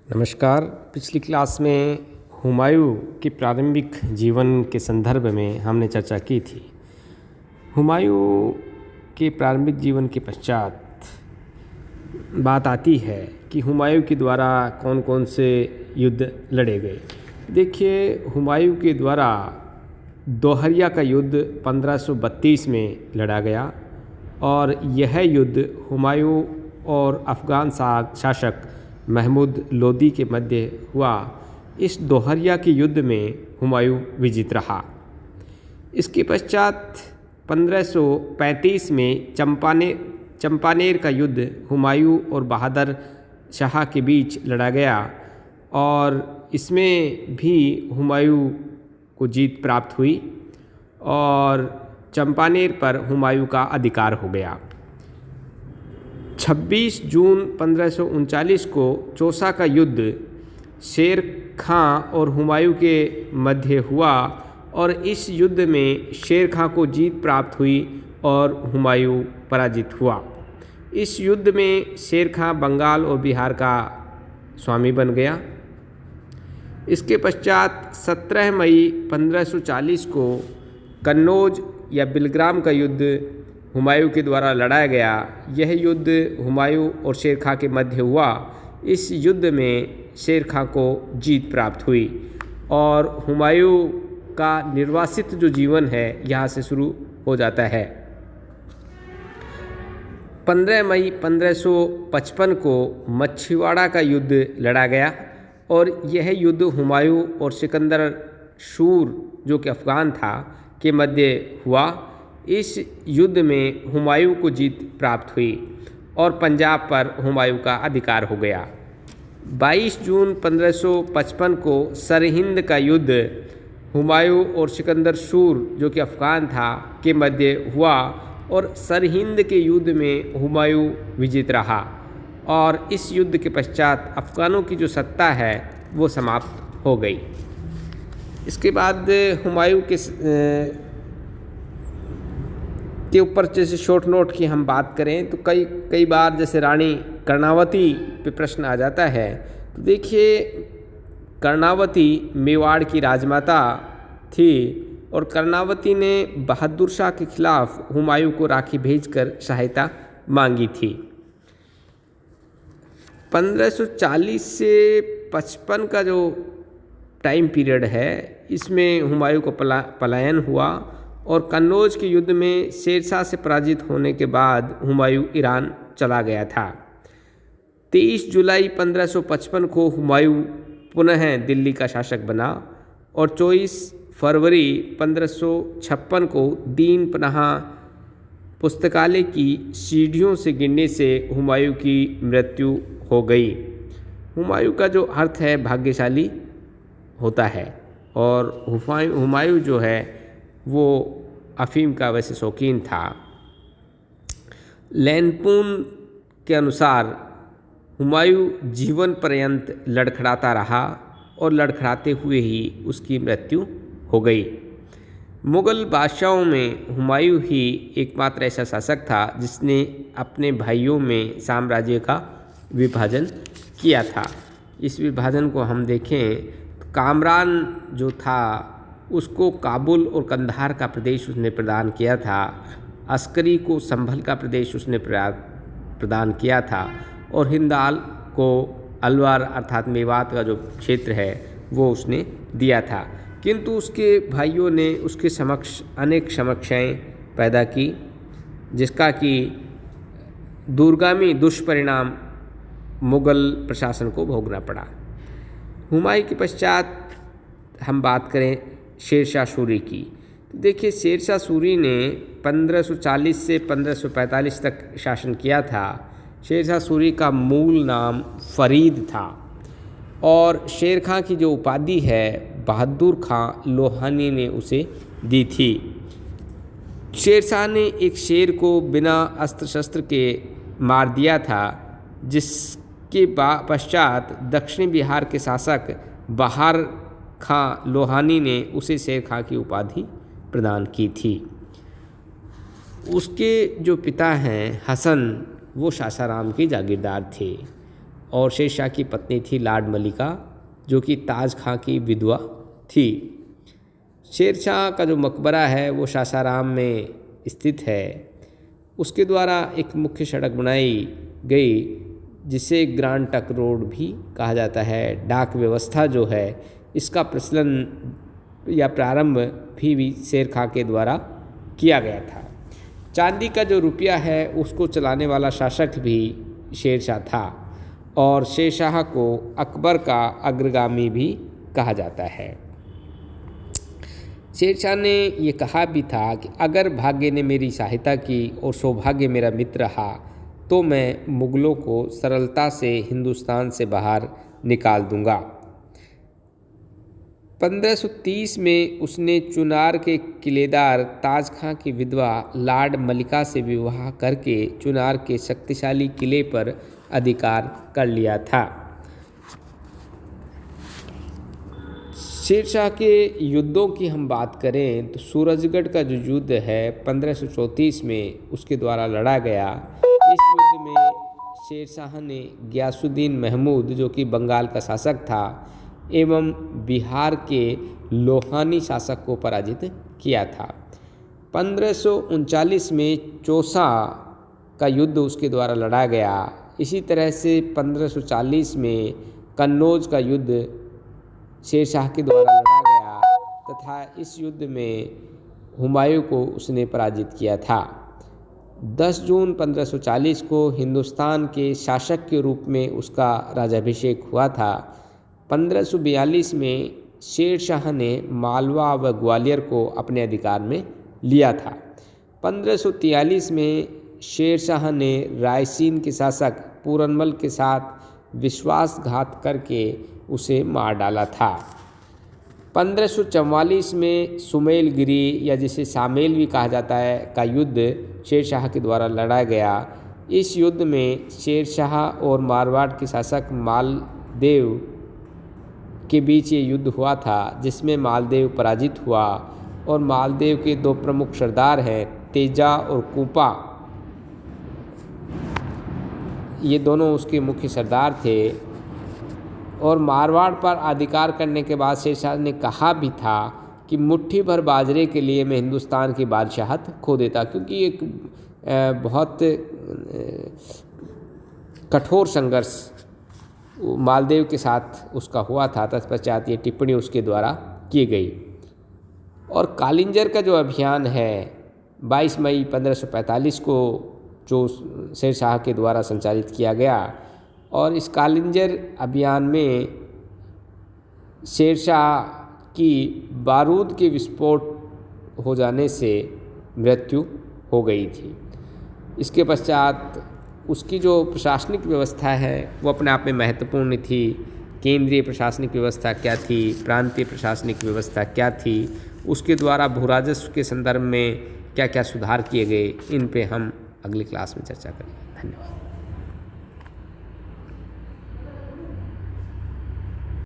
नमस्कार। पिछली क्लास में हुमायूं के प्रारंभिक जीवन के संदर्भ में हमने चर्चा की थी। हुमायूं के प्रारंभिक जीवन के पश्चात बात आती है कि हुमायूं के द्वारा कौन कौन से युद्ध लड़े गए। देखिए, हुमायूं के द्वारा दोहरिया का युद्ध 1532 में लड़ा गया और यह युद्ध हुमायूं और अफ़गान शासक महमूद लोदी के मध्य हुआ। इस दोहरिया के युद्ध में हुमायूं विजित रहा। इसके पश्चात 1535 में चंपानेर का युद्ध हुमायूं और बहादुर शाह के बीच लड़ा गया और इसमें भी हुमायूं को जीत प्राप्त हुई और चंपानेर पर हुमायूं का अधिकार हो गया। 26 जून 1539 को चौसा का युद्ध शेर खां और हुमायूं के मध्य हुआ और इस युद्ध में शेर खां को जीत प्राप्त हुई और हुमायूं पराजित हुआ। इस युद्ध में शेर खां बंगाल और बिहार का स्वामी बन गया। इसके पश्चात 17 मई 1540 को कन्नौज या बिलग्राम का युद्ध हुमायूं के द्वारा लड़ाया गया। यह युद्ध हुमायूं और शेर खां के मध्य हुआ। इस युद्ध में शेर खां को जीत प्राप्त हुई और हुमायूं का निर्वासित जो जीवन है यहाँ से शुरू हो जाता है। 15 मई 1555 को मछीवाड़ा का युद्ध लड़ा गया और यह युद्ध हुमायूं और सिकंदर सूर जो कि अफ़गान था के मध्य हुआ। इस युद्ध में हुमायूं को जीत प्राप्त हुई और पंजाब पर हुमायूं का अधिकार हो गया। 22 जून 1555 को सरहिंद का युद्ध हुमायूं और सिकंदर सूर जो कि अफ़गान था के मध्य हुआ और सरहिंद के युद्ध में हुमायूं विजित रहा और इस युद्ध के पश्चात अफ़गानों की जो सत्ता है वो समाप्त हो गई। इसके बाद हुमायूं के ऊपर जैसे शॉर्ट नोट की हम बात करें तो कई बार जैसे रानी कर्णावती पे प्रश्न आ जाता है। तो देखिए, कर्णावती मेवाड़ की राजमाता थी और कर्णावती ने बहादुर शाह के खिलाफ हुमायूं को राखी भेजकर सहायता मांगी थी। 1540 से 55 का जो टाइम पीरियड है इसमें हुमायूं को पलायन हुआ और कन्नौज के युद्ध में शेरशाह से पराजित होने के बाद हुमायूं ईरान चला गया था। 23 जुलाई 1555 को हुमायूं पुनः दिल्ली का शासक बना और 24 फरवरी 1556 को दीन पनाह पुस्तकालय की सीढ़ियों से गिरने से हुमायूं की मृत्यु हो गई। हुमायूं का जो अर्थ है भाग्यशाली होता है और हुमायूं जो है वो अफ़ीम का वैसे शौकीन था। लैनपून के अनुसार हुमायूं जीवन पर्यंत लड़खड़ाता रहा और लड़खड़ाते हुए ही उसकी मृत्यु हो गई। मुग़ल बादशाहों में हुमायूं ही एकमात्र ऐसा शासक था जिसने अपने भाइयों में साम्राज्य का विभाजन किया था। इस विभाजन को हम देखें तो कामरान जो था उसको काबुल और कंधार का प्रदेश उसने प्रदान किया था। अस्करी को संभल का प्रदेश उसने प्रदान किया था और हिंदाल को अलवार अर्थात मेवात का जो क्षेत्र है वो उसने दिया था। किंतु उसके भाइयों ने उसके समक्ष अनेक समस्याएं पैदा की जिसका कि दूरगामी दुष्परिणाम मुग़ल प्रशासन को भोगना पड़ा। हुमायूं के पश्चात हम बात करें शेरशाह सूरी की। तो देखिए, शेरशाह सूरी ने 1540 से 1545 तक शासन किया था। शेरशाह सूरी का मूल नाम फरीद था और शेर खां की जो उपाधि है बहादुर खां लोहानी ने उसे दी थी। शेरशाह ने एक शेर को बिना अस्त्र शस्त्र के मार दिया था जिसके पश्चात दक्षिणी बिहार के शासक बहार खां लोहानी ने उसे शेर खां की उपाधि प्रदान की थी। उसके जो पिता हैं हसन वो सासाराम के जागीरदार थे और शेरशाह की पत्नी थी लाड मलिका, जो कि ताज खां की विधवा थी। शेरशाह का जो मकबरा है वो सासाराम में स्थित है। उसके द्वारा एक मुख्य सड़क बनाई गई जिसे ग्रांड ट्रंक रोड भी कहा जाता है। डाक व्यवस्था जो है इसका प्रचलन या प्रारंभ भी शेर खां के द्वारा किया गया था। चांदी का जो रुपया है उसको चलाने वाला शासक भी शेरशाह था और शेरशाह को अकबर का अग्रगामी भी कहा जाता है। शेरशाह ने ये कहा भी था कि अगर भाग्य ने मेरी सहायता की और सौभाग्य मेरा मित्र रहा तो मैं मुग़लों को सरलता से हिंदुस्तान से बाहर निकाल दूंगा। 1530 में उसने चुनार के किलेदार ताज खां की विधवा लाड मलिका से विवाह करके चुनार के शक्तिशाली किले पर अधिकार कर लिया था। शेरशाह के युद्धों की हम बात करें तो सूरजगढ़ का जो युद्ध है 1534 में उसके द्वारा लड़ा गया। इस युद्ध में शेरशाह ने गियासुद्दीन महमूद, जो कि बंगाल का शासक था, एवं बिहार के लोहानी शासक को पराजित किया था। 1539 में चौसा का युद्ध उसके द्वारा लड़ा गया। इसी तरह से 1540 में कन्नौज का युद्ध शेरशाह के द्वारा लड़ा गया तथा इस युद्ध में हुमायूं को उसने पराजित किया था। 10 जून 1540 को हिंदुस्तान के शासक के रूप में उसका राज्याभिषेक हुआ था। 1542 में शेरशाह ने मालवा व ग्वालियर को अपने अधिकार में लिया था। 1543 में शेरशाह ने रायसीन के शासक पूरनमल के साथ विश्वासघात करके उसे मार डाला था। 1544 में सुमेलगिरी या जिसे सामेल भी कहा जाता है का युद्ध शेरशाह के द्वारा लड़ा गया। इस युद्ध में शेरशाह और मारवाड़ के शासक मालदेव के बीच ये युद्ध हुआ था, जिसमें मालदेव पराजित हुआ और मालदेव के 2 प्रमुख सरदार हैं तेजा और कुपा, ये दोनों उसके मुख्य सरदार थे। और मारवाड़ पर अधिकार करने के बाद शेरशाह ने कहा भी था कि मुट्ठी भर बाजरे के लिए मैं हिंदुस्तान की बादशाहत खो देता, क्योंकि एक बहुत कठोर संघर्ष मालदेव के साथ उसका हुआ था। तत्पश्चात ये टिप्पणी उसके द्वारा की गई। और कालिंजर का जो अभियान है 22 मई 1545 को जो शेरशाह के द्वारा संचालित किया गया, और इस कालिंजर अभियान में शेरशाह की बारूद के विस्फोट हो जाने से मृत्यु हो गई थी। इसके पश्चात उसकी जो प्रशासनिक व्यवस्था है वो अपने आप में महत्वपूर्ण थी। केंद्रीय प्रशासनिक व्यवस्था क्या थी, प्रांतीय प्रशासनिक व्यवस्था क्या थी, उसके द्वारा भूराजस्व के संदर्भ में क्या क्या सुधार किए गए, इन पे हम अगली क्लास में चर्चा करेंगे। धन्यवाद।